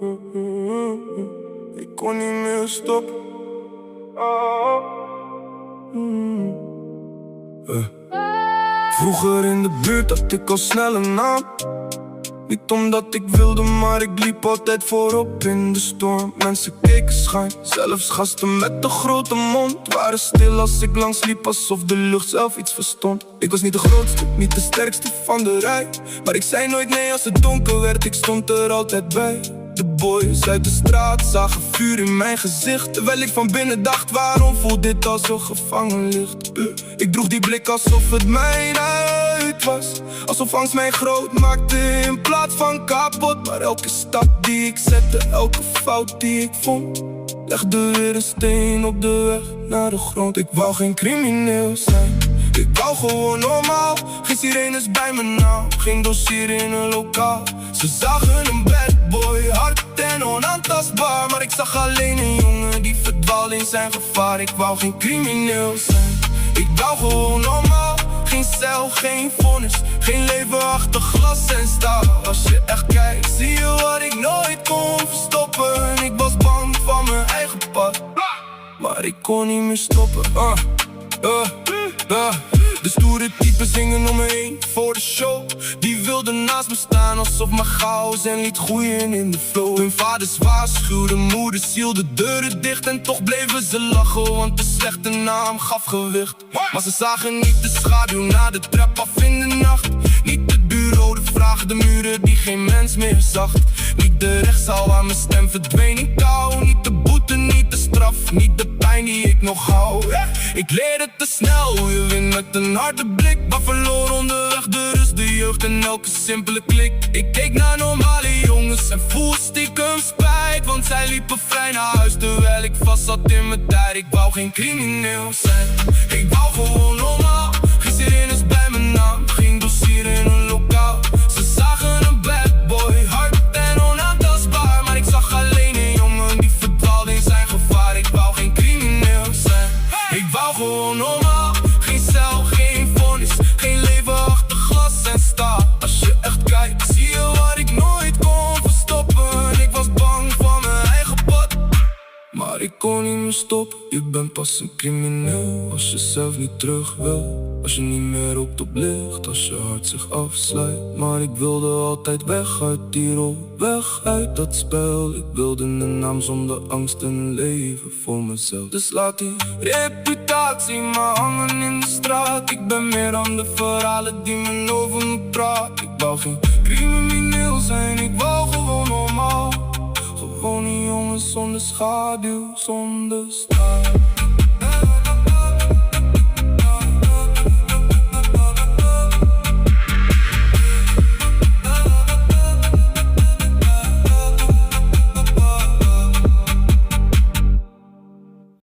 Ik kon niet meer stoppen. Vroeger in de buurt had ik al snel een naam. Niet omdat ik wilde, maar ik liep altijd voorop in de storm. Mensen keken schuin, zelfs gasten met de grote mond waren stil als ik langs liep, alsof de lucht zelf iets verstond. Ik was niet de grootste, niet de sterkste van de rij, maar ik zei nooit nee als het donker werd, ik stond er altijd bij. De boys uit de straat zagen vuur in mijn gezicht, terwijl ik van binnen dacht, waarom voelt dit als een gevangen licht? Ik droeg die blik alsof het mijn uit was, alsof angst mij groot maakte in plaats van kapot. Maar elke stap die ik zette, elke fout die ik vond, legde weer een steen op de weg naar de grond. Ik wou geen crimineel zijn, ik wou gewoon normaal. Geen sirenes bij mijn naam, geen dossier in een lokaal. Ze zagen een bad boy, hard en onaantastbaar, maar ik zag alleen een jongen die verdwaalt in zijn gevaar. Ik wou geen crimineel zijn, ik wou gewoon normaal. Geen cel, geen vonnis, geen leven achter glas en staal. Als je echt kijkt, zie je wat ik nooit kon verstoppen. Ik was bang van mijn eigen pad, maar ik kon niet meer stoppen. De stoere typen zingen om me heen voor de show. Die wilden naast me staan alsof mijn chaos en liet groeien in de flow. Hun vaders waarschuwden, moeders hielden deuren dicht, en toch bleven ze lachen, want de slechte naam gaf gewicht. Maar ze zagen niet de schaduw na de trap af in de nacht. Niet het bureau, de vragen, de muren die geen mens meer zag. Niet de rechtszaal waar mijn stem verdween in kou. Niet de boete, niet de straf, niet de pijn die ik nog hou. Ik leerde te snel hoe je wint met een harde blik, maar verloor onderweg de rust, de jeugd en elke simpele klik. Ik keek naar normale jongens en voelde stiekem spijt, want zij liepen vrij naar huis terwijl ik vast zat in mijn tijd. Ik wou geen crimineel zijn, ik wou gewoon normaal. Geen sirenes bij mijn naam, geen dossier in een lokaal. Ze zagen een bad boy, hard en onaantastbaar, maar ik zag alleen een jongen die verdwaalde in zijn gevaar. Ik wou geen crimineel zijn, ik wou gewoon normaal. Geen cel, geen vonnis, geen leven achter glas en staal. Als je echt kijkt, zie je wat ik nooit kon verstoppen. Ik was bang van mijn eigen pad, maar ik kon niet meer stoppen. Je bent pas een crimineel als je zelf niet terug wil. Als je niet meer roept op licht, als je hart zich afsluit. Maar ik wilde altijd weg uit die rol, weg uit dat spel. Ik wilde een naam zonder angst en een leven voor mezelf. Dus laat die reputatie maar hangen in de straat. Ik ben meer dan de verhalen die men over me praat. Ik wou geen crimineel zijn, ik wou gewoon normaal. Gewoon een jongen zonder schaduw, zonder staal.